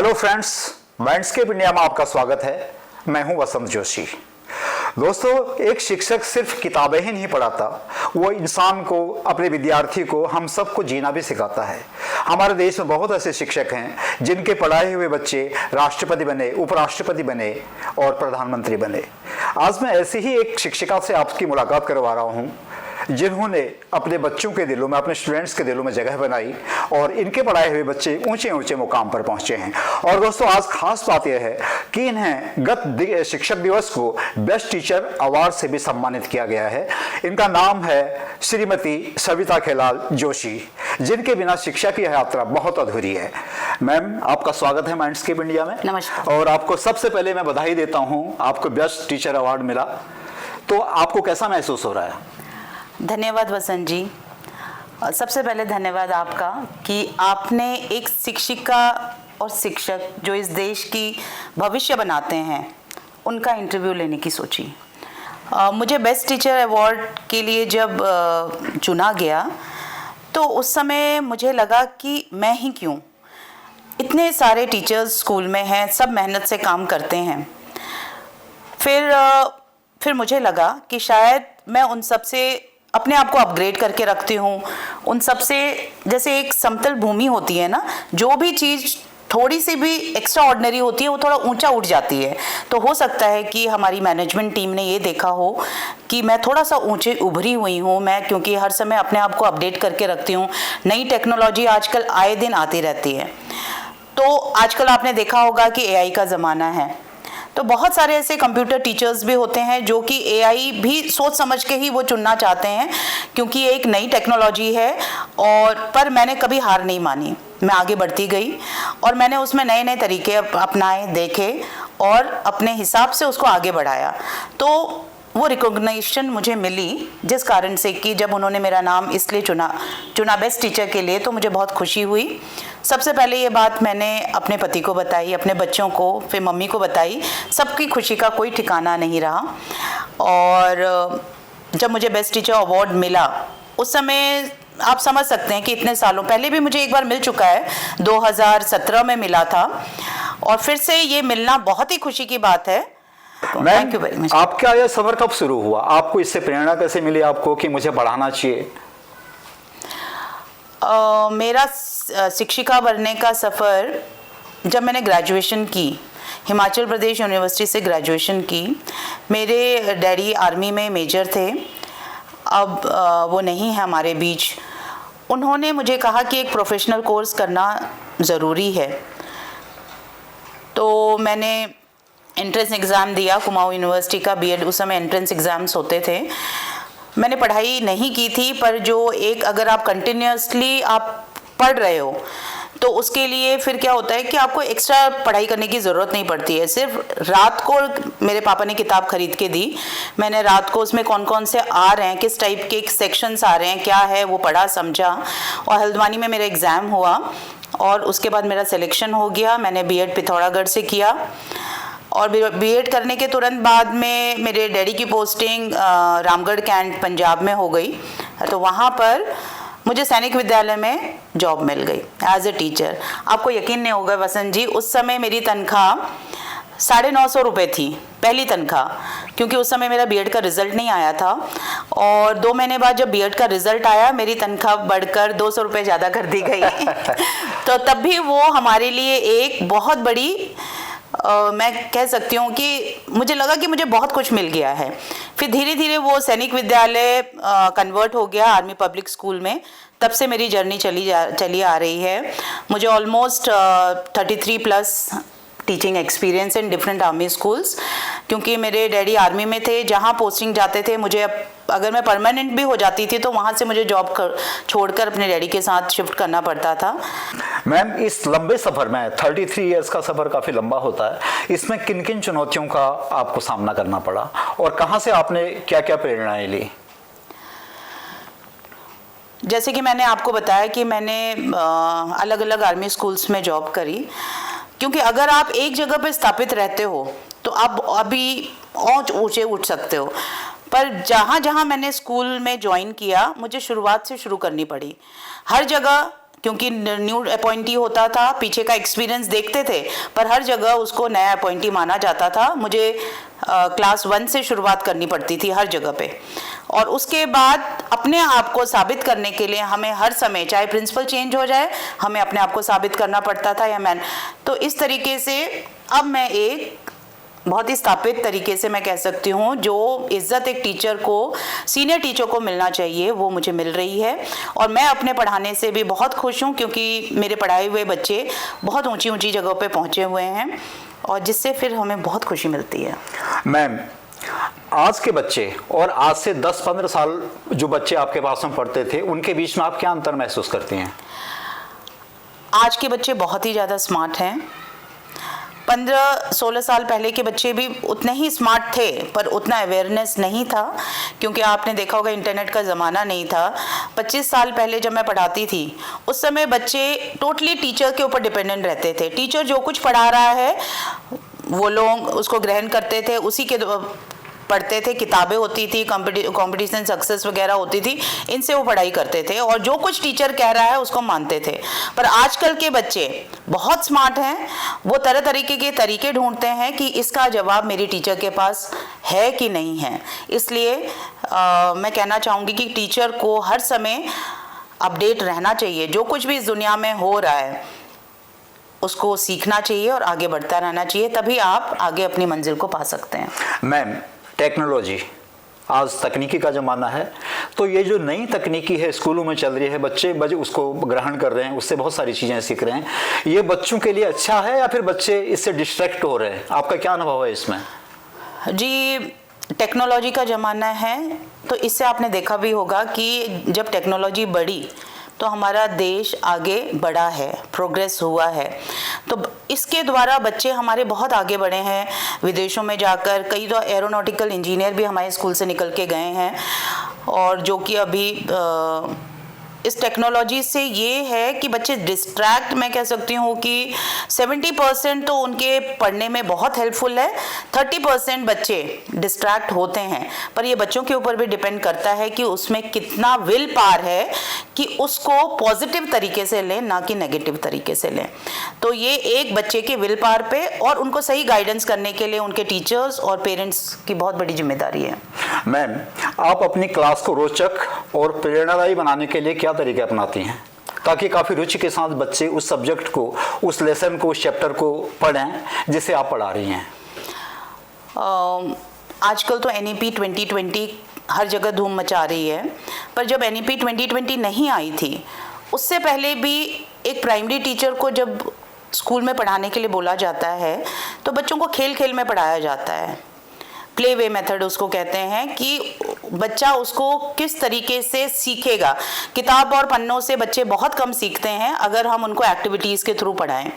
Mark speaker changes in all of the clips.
Speaker 1: Hello friends, माइंडस्केप India में आपका स्वागत है। मैं हूं वसंत जोशी। दोस्तों, एक शिक्षक सिर्फ किताबें ही नहीं पढ़ाता, वो इंसान को, अपने विद्यार्थी को, हम सबको जीना भी सिखाता है। हमारे देश में बहुत ऐसे शिक्षक हैं जिनके पढ़ाए हुए बच्चे राष्ट्रपति बने, उपराष्ट्रपति बने और प्रधानमंत्री बने। आज मैं ऐसी ही एक शिक्षिका से आपकी मुलाकात करवा रहा हूँ जिन्होंने अपने बच्चों के दिलों में, अपने स्टूडेंट्स के दिलों में जगह बनाई और इनके पढ़ाए हुए बच्चे ऊंचे ऊंचे मुकाम पर पहुंचे हैं। और दोस्तों, आज खास बात यह है कि इन्हें गत शिक्षक दिवस को बेस्ट टीचर अवार्ड से भी सम्मानित किया गया है। इनका नाम है श्रीमती सविता खेलाल जोशी, जिनके बिना शिक्षा की यात्रा बहुत अधूरी है। मैम, आपका स्वागत है माइंडस्केप इंडिया में।
Speaker 2: नमस्कार।
Speaker 1: और आपको सबसे पहले मैं बधाई देता हूँ, आपको बेस्ट टीचर अवार्ड मिला। तो आपको कैसा महसूस हो रहा है?
Speaker 2: धन्यवाद वसंत जी। सबसे पहले धन्यवाद आपका कि आपने एक शिक्षिका और शिक्षक जो इस देश की भविष्य बनाते हैं उनका इंटरव्यू लेने की सोची। मुझे बेस्ट टीचर अवार्ड के लिए जब चुना गया तो उस समय मुझे लगा कि मैं ही क्यों, इतने सारे टीचर्स स्कूल में हैं, सब मेहनत से काम करते हैं। फिर मुझे लगा कि शायद मैं उन सब से अपने आप को अपग्रेड करके रखती हूँ। उन सब से, जैसे एक समतल भूमि होती है ना, जो भी चीज़ थोड़ी सी भी एक्स्ट्रा ऑर्डिनरी होती है वो थोड़ा ऊंचा उठ जाती है। तो हो सकता है कि हमारी मैनेजमेंट टीम ने ये देखा हो कि मैं थोड़ा सा ऊंचे उभरी हुई हूँ। मैं क्योंकि हर समय अपने आप को अपडेट करके रखती हूँ, नई टेक्नोलॉजी आजकल आए दिन आती रहती है। तो आजकल आपने देखा होगा कि एआई का ज़माना है, तो बहुत सारे ऐसे कंप्यूटर टीचर्स भी होते हैं जो कि एआई भी सोच समझ के ही वो चुनना चाहते हैं, क्योंकि ये एक नई टेक्नोलॉजी है। पर मैंने कभी हार नहीं मानी, मैं आगे बढ़ती गई और मैंने उसमें नए नए तरीके अपनाए, देखे और अपने हिसाब से उसको आगे बढ़ाया। तो वो रिकॉग्निशन मुझे मिली, जिस कारण से कि जब उन्होंने मेरा नाम इसलिए चुना बेस्ट टीचर के लिए, तो मुझे बहुत खुशी हुई। सबसे पहले ये बात मैंने अपने पति को बताई, अपने बच्चों को, फिर मम्मी को बताई। सबकी खुशी का कोई ठिकाना नहीं रहा। और जब मुझे बेस्ट टीचर अवार्ड मिला, उस समय आप समझ सकते हैं कि इतने सालों पहले भी मुझे एक बार मिल चुका है, 2017 में मिला था, और फिर से ये मिलना बहुत ही खुशी की बात है। Thank you very much.
Speaker 1: आपका यह सफर कब शुरू हुआ? आपको इससे प्रेरणा कैसे मिली आपको कि मुझे पढ़ाना चाहिए?
Speaker 2: मेरा शिक्षिका बनने का सफ़र, जब मैंने ग्रेजुएशन की, हिमाचल प्रदेश यूनिवर्सिटी से ग्रेजुएशन की। मेरे डैडी आर्मी में मेजर थे, अब वो नहीं है हमारे बीच। उन्होंने मुझे कहा कि एक प्रोफेशनल कोर्स करना ज़रूरी है। तो मैंने एंट्रेंस एग्ज़ाम दिया कुमाऊँ यूनिवर्सिटी का, बीएड। उस समय एंट्रेंस एग्ज़ाम्स होते थे। मैंने पढ़ाई नहीं की थी, पर जो एक, अगर आप कंटिन्यूसली आप पढ़ रहे हो तो उसके लिए फिर क्या होता है कि आपको एक्स्ट्रा पढ़ाई करने की ज़रूरत नहीं पड़ती है। सिर्फ रात को मेरे पापा ने किताब खरीद के दी, मैंने रात को उसमें कौन कौन से आ रहे हैं, किस टाइप के सेक्शंस आ रहे हैं, क्या है, वो पढ़ा, समझा। और हल्द्वानी में मेरा एग्ज़ाम हुआ और उसके बाद मेरा सिलेक्शन हो गया। मैंने बीएड पिथौरागढ़ से किया और बीएड करने के तुरंत बाद में मेरे डैडी की पोस्टिंग रामगढ़ कैंट पंजाब में हो गई। तो वहाँ पर मुझे सैनिक विद्यालय में जॉब मिल गई एज ए टीचर। आपको यकीन नहीं होगा वसंत जी, उस समय मेरी तनख्वाह 950 रुपये थी, पहली तनख्वाह, क्योंकि उस समय मेरा बीएड का रिज़ल्ट नहीं आया था। और 2 महीने बाद जब बीएड का रिज़ल्ट आया, मेरी तनख्वाह बढ़कर 200 रुपये ज़्यादा कर दी गई। तो तब भी वो हमारे लिए एक बहुत बड़ी मैं कह सकती हूँ कि मुझे लगा कि मुझे बहुत कुछ मिल गया है। फिर धीरे धीरे वो सैनिक विद्यालय कन्वर्ट हो गया आर्मी पब्लिक स्कूल में। तब से मेरी जर्नी चली आ रही है। मुझे almost 33+ teaching experience in different army schools, क्योंकि मेरे डैडी आर्मी में थे। जहाँ पोस्टिंग जाते थे, मुझे अगर मैं परमानेंट भी हो जाती थी तो वहाँ से मुझे जॉब छोड़कर अपने डैडी के साथ शिफ्ट करना पड़ता था।
Speaker 1: मैम, इस लंबे सफ़र में 33 इयर्स का सफ़र काफ़ी लंबा होता है, इसमें किन किन चुनौतियों का आपको सामना करना पड़ा और कहाँ से आपने क्या क्या प्रेरणाएं ली?
Speaker 2: जैसे कि मैंने आपको बताया कि मैंने अलग अलग आर्मी स्कूल्स में जॉब करी, क्योंकि अगर आप एक जगह पर स्थापित रहते हो तो आप अभी और ऊंचे उठ सकते हो। पर जहाँ जहाँ मैंने स्कूल में ज्वाइन किया, मुझे शुरुआत से शुरू करनी पड़ी। हर जगह क्योंकि न्यू अपॉइंटी होता था, पीछे का एक्सपीरियंस देखते थे, पर हर जगह उसको नया अपॉइंटी माना जाता था। मुझे क्लास 1 से शुरुआत करनी पड़ती थी हर जगह पे, और उसके बाद अपने आप को साबित करने के लिए हमें हर समय, चाहे प्रिंसिपल चेंज हो जाए, हमें अपने आप को साबित करना पड़ता था। तो इस तरीके से अब मैं एक बहुत ही स्थापित तरीके से मैं कह सकती हूँ, जो इज्जत एक टीचर को, सीनियर टीचर को मिलना चाहिए, वो मुझे मिल रही है। और मैं अपने पढ़ाने से भी बहुत खुश हूँ, क्योंकि मेरे पढ़ाए हुए बच्चे बहुत ऊंची ऊंची जगहों पे पहुँचे हुए हैं, और जिससे फिर हमें बहुत खुशी मिलती है।
Speaker 1: मैम, आज के बच्चे और आज से 10-15 साल जो बच्चे आपके पास में पढ़ते थे, उनके बीच में आप क्या अंतर महसूस करती हैं?
Speaker 2: आज के बच्चे बहुत ही ज़्यादा स्मार्ट हैं। 15-16 साल पहले के बच्चे भी उतने ही स्मार्ट थे, पर उतना अवेयरनेस नहीं था, क्योंकि आपने देखा होगा इंटरनेट का ज़माना नहीं था। 25 साल पहले जब मैं पढ़ाती थी, उस समय बच्चे टोटली टीचर के ऊपर डिपेंडेंट रहते थे। टीचर जो कुछ पढ़ा रहा है वो लोग उसको ग्रहण करते थे, उसी के पढ़ते थे। किताबें होती थी, कंपटीशन सक्सेस वगैरह होती थी, इनसे वो पढ़ाई करते थे, और जो कुछ टीचर कह रहा है उसको मानते थे। पर आजकल के बच्चे बहुत स्मार्ट हैं, वो तरह तरीके के तरीके ढूंढते हैं कि इसका जवाब मेरी टीचर के पास है कि नहीं है। इसलिए मैं कहना चाहूँगी कि टीचर को हर समय अपडेट रहना चाहिए। जो कुछ भी इस दुनिया में हो रहा है उसको सीखना चाहिए और आगे बढ़ता रहना चाहिए, तभी आप आगे अपनी मंजिल को पा सकते हैं।
Speaker 1: मैम, टेक्नोलॉजी, आज तकनीकी का ज़माना है, तो ये जो नई तकनीकी है स्कूलों में चल रही है, बच्चे उसको ग्रहण कर रहे हैं, उससे बहुत सारी चीज़ें सीख रहे हैं। ये बच्चों के लिए अच्छा है या फिर बच्चे इससे डिस्ट्रैक्ट हो रहे हैं? आपका क्या अनुभव है इसमें?
Speaker 2: जी, टेक्नोलॉजी का ज़माना है, तो इससे आपने देखा भी होगा कि जब टेक्नोलॉजी बढ़ी तो हमारा देश आगे बढ़ा है, प्रोग्रेस हुआ है। तो इसके द्वारा बच्चे हमारे बहुत आगे बढ़े हैं, विदेशों में जाकर। कई तो एरोनॉटिकल इंजीनियर भी हमारे स्कूल से निकल के गए हैं, और जो कि अभी इस टेक्नोलॉजी से ये है कि बच्चे डिस्ट्रैक्ट, मैं कह सकती हूँ कि 70% तो उनके पढ़ने में बहुत हेल्पफुल है, 30% बच्चे डिस्ट्रैक्ट होते हैं। पर ये बच्चों के ऊपर भी डिपेंड करता है कि उसमें कितना विल पावर है कि उसको पॉजिटिव तरीके से लें, ना कि नेगेटिव तरीके से लें। तो ये एक बच्चे के विल पावर पे और उनको सही गाइडेंस करने के लिए उनके टीचर्स और पेरेंट्स की बहुत बड़ी जिम्मेदारी है।
Speaker 1: मैम, आप अपनी क्लास को रोचक और प्रेरणादायी बनाने के लिए क्या तरीके अपनाती हैं, ताकि काफ़ी रुचि के साथ बच्चे उस सब्जेक्ट को, उस लेसन को, उस चैप्टर को पढ़ें जिसे आप पढ़ा रही हैं?
Speaker 2: आजकल तो NEP 2020 हर जगह धूम मचा रही है, पर जब NEP 2020 नहीं आई थी, उससे पहले भी एक प्राइमरी टीचर को जब स्कूल में पढ़ाने के लिए बोला जाता है, तो बच्चों को खेल खेल में पढ़ाया जाता है। प्ले वे मेथड उसको कहते हैं, कि बच्चा उसको किस तरीके से सीखेगा। किताब और पन्नों से बच्चे बहुत कम सीखते हैं अगर हम उनको एक्टिविटीज़ के थ्रू पढ़ाएं।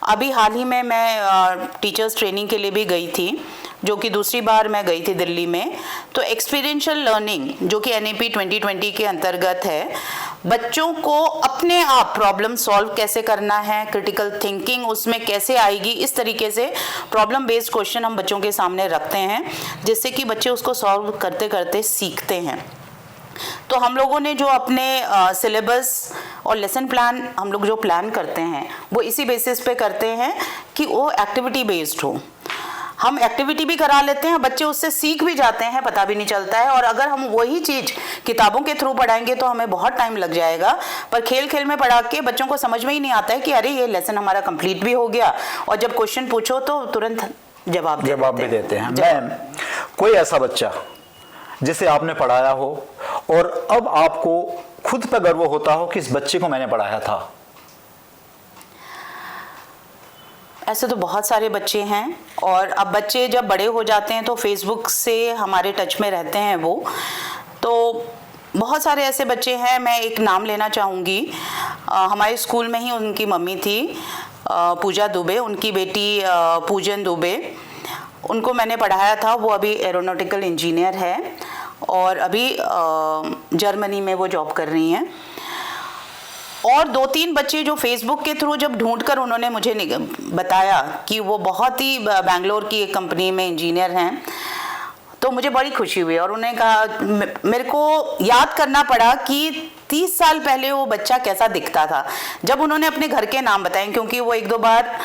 Speaker 2: अभी हाल ही में मैं टीचर्स ट्रेनिंग के लिए भी गई थी, जो कि दूसरी बार मैं गई थी दिल्ली में। तो एक्सपीरियंशियल लर्निंग, जो कि NEP 2020 के अंतर्गत है, बच्चों को अपने आप प्रॉब्लम सॉल्व कैसे करना है, क्रिटिकल थिंकिंग उसमें कैसे आएगी, इस तरीके से प्रॉब्लम बेस्ड क्वेश्चन हम बच्चों के सामने रखते हैं, जिससे कि बच्चे उसको सॉल्व करते करते सीखते हैं। तो हम लोगों ने जो अपने सिलेबस और लेसन प्लान हम लोग जो प्लान करते हैं, वो इसी बेसिस पे करते हैं कि वो एक्टिविटी बेस्ड हो। हम एक्टिविटी भी करा लेते हैं, बच्चे उससे सीख भी जाते हैं, पता भी नहीं चलता है। और अगर हम वही चीज़ किताबों के थ्रू पढ़ाएंगे तो हमें बहुत टाइम लग जाएगा, पर खेल खेल में पढ़ा के बच्चों को समझ में ही नहीं आता है कि अरे ये लेसन हमारा कंप्लीट भी हो गया, और जब क्वेश्चन पूछो तो तुरंत जवाब भी देते हैं।
Speaker 1: मैम, कोई ऐसा बच्चा जिसे आपने पढ़ाया हो और अब आपको खुद पर गर्व होता हो कि इस बच्चे को मैंने पढ़ाया था?
Speaker 2: ऐसे तो बहुत सारे बच्चे हैं, और अब बच्चे जब बड़े हो जाते हैं तो फेसबुक से हमारे टच में रहते हैं वो, तो बहुत सारे ऐसे बच्चे हैं। मैं एक नाम लेना चाहूँगी, हमारे स्कूल में ही उनकी मम्मी थी पूजा दुबे, उनकी बेटी पूजन दुबे, उनको मैंने पढ़ाया था। वो अभी एरोनॉटिकल इंजीनियर है और अभी जर्मनी में वो जॉब कर रही हैं। और 2-3 बच्चे जो फेसबुक के थ्रू जब ढूंढकर उन्होंने मुझे बताया कि वो बहुत ही बैंगलोर की एक कंपनी में इंजीनियर हैं, तो मुझे बड़ी खुशी हुई। और उन्होंने कहा, मेरे को याद करना पड़ा कि 30 साल पहले वो बच्चा कैसा दिखता था। जब उन्होंने अपने घर के नाम बताए, क्योंकि वो 1-2 बार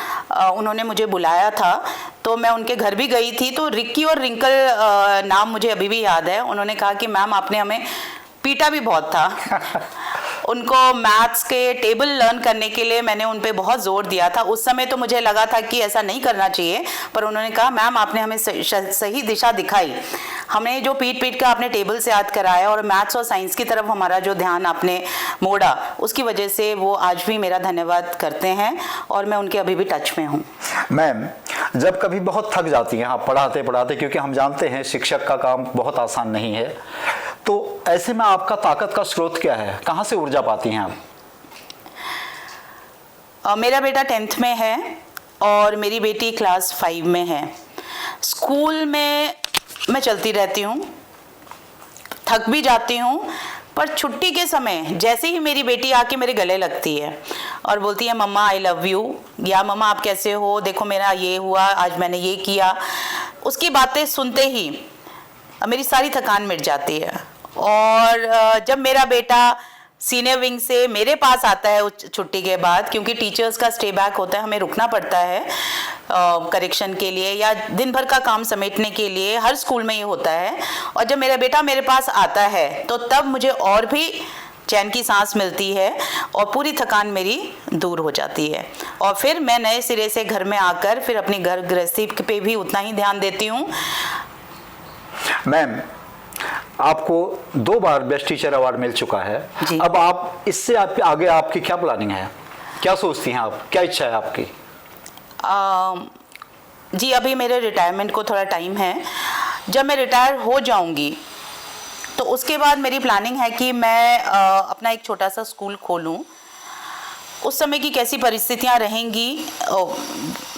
Speaker 2: उन्होंने मुझे बुलाया था, तो मैं उनके घर भी गई थी, तो रिक्की और रिंकल नाम मुझे अभी भी याद है। उन्होंने कहा कि मैम आपने हमें पीटा भी बहुत था। उनको मैथ्स के टेबल लर्न करने के लिए मैंने उन पे बहुत ज़ोर दिया था। उस समय तो मुझे लगा था कि ऐसा नहीं करना चाहिए, पर उन्होंने कहा मैम आपने हमें सही दिशा दिखाई, हमें जो पीट पीट कर आपने टेबल से याद कराया और मैथ्स और साइंस की तरफ हमारा जो ध्यान आपने मोड़ा, उसकी वजह से वो आज भी मेरा धन्यवाद करते हैं और मैं उनके अभी भी टच में हूँ।
Speaker 1: मैम, जब कभी बहुत थक जाती हैं आप पढ़ाते पढ़ाते, क्योंकि हम जानते हैं शिक्षक का काम बहुत आसान नहीं है, तो ऐसे में आपका ताकत का स्रोत क्या है, कहाँ से ऊर्जा पाती हैं आप?
Speaker 2: मेरा बेटा 10th में है और मेरी बेटी क्लास 5 में है। स्कूल में मैं चलती रहती हूँ, थक भी जाती हूँ, पर छुट्टी के समय जैसे ही मेरी बेटी आके मेरे गले लगती है और बोलती है मम्मा आई लव यू, या मम्मा आप कैसे हो, देखो मेरा ये हुआ, आज मैंने ये किया, उसकी बातें सुनते ही मेरी सारी थकान मिट जाती है। और जब मेरा बेटा सीनियर विंग से मेरे पास आता है छुट्टी के बाद, क्योंकि टीचर्स का स्टे बैक होता है, हमें रुकना पड़ता है करेक्शन के लिए या दिन भर का काम समेटने के लिए, हर स्कूल में ये होता है। और जब मेरा बेटा मेरे पास आता है तो तब मुझे और भी चैन की सांस मिलती है और पूरी थकान मेरी दूर हो जाती है, और फिर मैं नए सिरे से घर में आकर फिर अपनी घर गृहस्थी पे भी उतना ही ध्यान देती हूँ।
Speaker 1: मैम, आपको 2 बार बेस्ट टीचर अवार्ड मिल चुका है। अब आप इससे आगे आपकी क्या प्लानिंग है, क्या सोचती हैं आप, क्या इच्छा है आपकी?
Speaker 2: जी अभी मेरे रिटायरमेंट को थोड़ा टाइम है। जब मैं रिटायर हो जाऊंगी तो उसके बाद मेरी प्लानिंग है कि मैं अपना एक छोटा सा स्कूल खोलूं। उस समय की कैसी परिस्थितियां रहेंगी,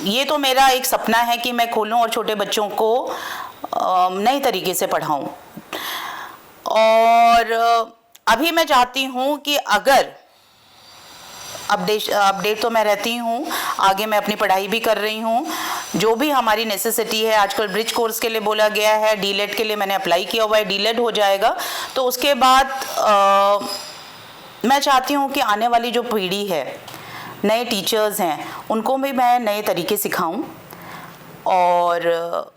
Speaker 2: ये तो मेरा एक सपना है कि मैं खोलूं और छोटे बच्चों को नए तरीके से पढ़ाऊं। और अभी मैं चाहती हूं कि अगर अपडेट तो मैं रहती हूँ, आगे मैं अपनी पढ़ाई भी कर रही हूँ, जो भी हमारी नेसेसिटी है। आजकल ब्रिज कोर्स के लिए बोला गया है, डीलेट के लिए मैंने अप्लाई किया हुआ है, डीलेट हो जाएगा, तो उसके बाद मैं चाहती हूँ कि आने वाली जो पीढ़ी है, नए टीचर्स हैं, उनको भी मैं नए तरीके सिखाऊं और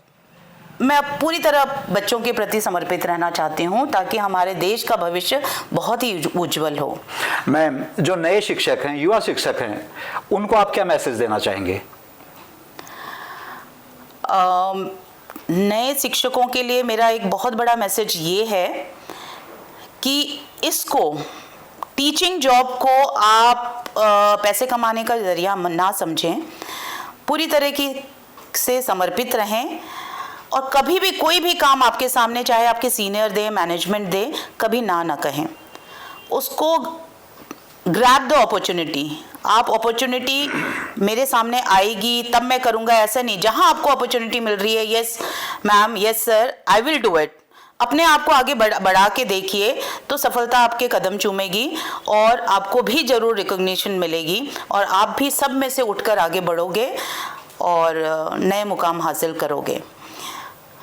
Speaker 2: मैं पूरी तरह बच्चों के प्रति समर्पित रहना चाहती हूँ ताकि हमारे देश का भविष्य बहुत ही उज्जवल हो।
Speaker 1: मैम, जो नए शिक्षक हैं, युवा शिक्षक हैं, उनको आप क्या मैसेज देना चाहेंगे?
Speaker 2: नए शिक्षकों के लिए मेरा एक बहुत बड़ा मैसेज ये है कि इसको टीचिंग जॉब को आप पैसे कमाने का जरिया ना समझें, पूरी तरीके से समर्पित रहें और कभी भी कोई भी काम आपके सामने, चाहे आपके सीनियर दे, मैनेजमेंट दे, कभी ना कहें, उसको ग्रैब द अपॉर्चुनिटी। आप अपॉर्चुनिटी मेरे सामने आएगी तब मैं करूँगा, ऐसा नहीं। जहाँ आपको अपॉर्चुनिटी मिल रही है, yes ma'am, yes sir, I will do it, अपने आप को आगे बढ़ा के देखिए तो सफलता आपके कदम चूमेगी और आपको भी ज़रूर रिकॉग्निशन मिलेगी और आप भी सब में से उठकर आगे बढ़ोगे और नए मुकाम हासिल करोगे।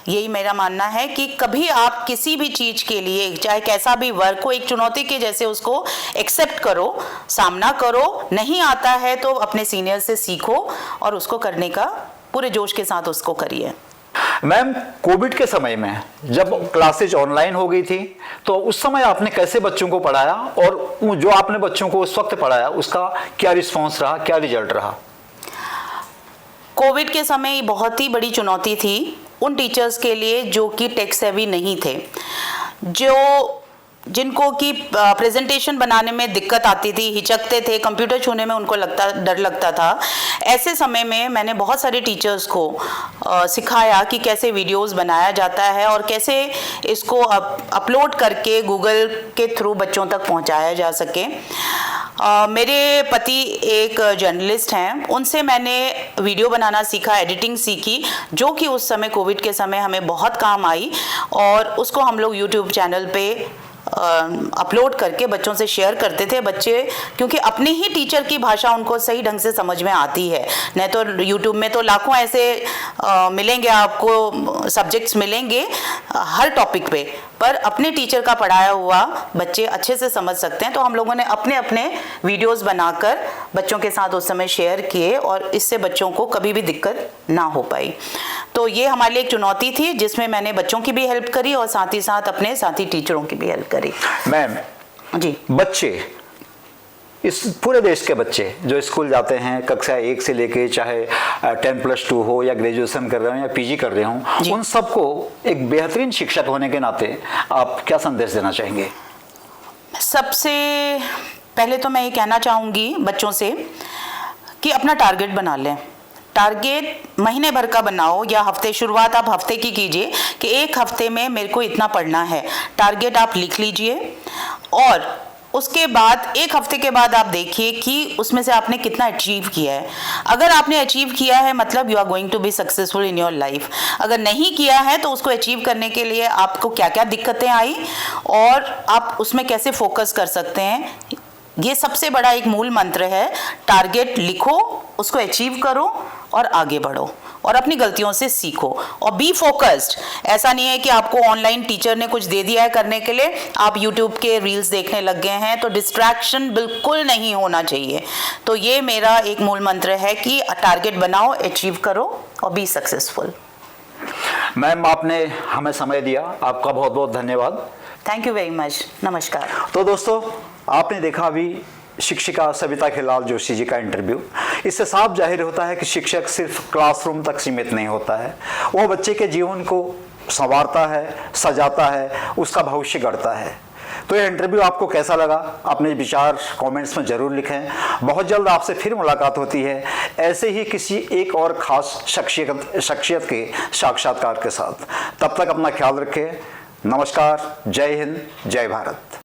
Speaker 2: यही मेरा मानना है कि कभी आप किसी भी चीज़ के लिए, चाहे कैसा भी वर्क हो, एक चुनौती के जैसे उसको एक्सेप्ट करो, सामना करो। नहीं आता है तो अपने सीनियर से सीखो और उसको करने का पूरे जोश के साथ उसको करिए।
Speaker 1: मैम, कोविड के समय में जब क्लासेज ऑनलाइन हो गई थी तो उस समय आपने कैसे बच्चों को पढ़ाया और जो आपने बच्चों को उस वक्त पढ़ाया उसका क्या रिस्पॉन्स रहा, क्या रिजल्ट रहा?
Speaker 2: कोविड के समय बहुत ही बड़ी चुनौती थी उन टीचर्स के लिए जो कि टेक सेवी नहीं थे, जिनको कि प्रेजेंटेशन बनाने में दिक्कत आती थी, हिचकते थे, कंप्यूटर छूने में उनको डर लगता था। ऐसे समय में मैंने बहुत सारे टीचर्स को सिखाया कि कैसे वीडियोस बनाया जाता है और कैसे इसको अपलोड करके गूगल के थ्रू बच्चों तक पहुंचाया जा सके। मेरे पति एक जर्नलिस्ट हैं, उनसे मैंने वीडियो बनाना सीखा, एडिटिंग सीखी, जो कि उस समय कोविड के समय हमें बहुत काम आई और उसको हम लोग यूट्यूब चैनल पे अपलोड करके बच्चों से शेयर करते थे। बच्चे क्योंकि अपने ही टीचर की भाषा उनको सही ढंग से समझ में आती है, नहीं तो यूट्यूब में तो लाखों ऐसे मिलेंगे आपको, सब्जेक्ट्स मिलेंगे हर टॉपिक पे, पर अपने टीचर का पढ़ाया हुआ बच्चे अच्छे से समझ सकते हैं। तो हम लोगों ने अपने अपने वीडियोस बनाकर बच्चों के साथ उस समय शेयर किए और इससे बच्चों को कभी भी दिक्कत ना हो पाई। तो ये हमारे लिए एक चुनौती थी जिसमें मैंने बच्चों की भी हेल्प करी और साथ ही साथ अपने साथी टीचरों की भी हेल्प करी।
Speaker 1: मैम
Speaker 2: जी,
Speaker 1: बच्चे, इस पूरे देश के बच्चे जो स्कूल जाते हैं कक्षा 1 से लेके चाहे 10+2 हो या ग्रेजुएशन कर रहे हो या पीजी कर रहे हो, उन सबको एक बेहतरीन शिक्षक होने के नाते आप क्या संदेश देना चाहेंगे?
Speaker 2: सबसे पहले तो मैं ये कहना चाहूँगी बच्चों से कि अपना टारगेट बना लें। टारगेट महीने भर का बनाओ या हफ्ते, शुरुआत आप हफ्ते की कीजिए कि एक हफ्ते में मेरे को इतना पढ़ना है। टारगेट आप लिख लीजिए और उसके बाद एक हफ्ते के बाद आप देखिए कि उसमें से आपने कितना अचीव किया है। अगर आपने अचीव किया है मतलब you are going to be successful in your life. अगर नहीं किया है तो उसको अचीव करने के लिए आपको क्या क्या दिक्कतें आई और आप उसमें कैसे फोकस कर सकते हैं, ये सबसे बड़ा एक मूल मंत्र है। टारगेट लिखो, उसको अचीव करो और आगे बढ़ो और अपनी गलतियों से सीखो और बी फोकस्ड। ऐसा नहीं है कि आपको ऑनलाइन टीचर ने कुछ दे दिया है करने के लिए, आप यूट्यूब के रील्स देखने लग गए हैं, तो डिस्ट्रैक्शन बिल्कुल नहीं होना चाहिए। तो ये मेरा एक मूल मंत्र है कि टारगेट बनाओ, अचीव करो और बी सक्सेसफुल।
Speaker 1: मैम आपने हमें समय दिया, आपका बहुत बहुत धन्यवाद।
Speaker 2: Thank you very much. नमस्कार।
Speaker 1: तो दोस्तों, आपने देखा अभी शिक्षिका सविता खिलाल जोशी जी का इंटरव्यू। इससे साफ जाहिर होता है कि शिक्षक सिर्फ क्लासरूम तक सीमित नहीं होता है, वो बच्चे के जीवन को संवारता है, सजाता है, उसका भविष्य गढ़ता है। तो ये इंटरव्यू आपको कैसा लगा, अपने विचार कमेंट्स में ज़रूर लिखें। बहुत जल्द आपसे फिर मुलाकात होती है ऐसे ही किसी एक और ख़ास शख्सियत के साक्षात्कार के साथ। तब तक अपना ख्याल रखें। नमस्कार, जय हिंद, जय भारत।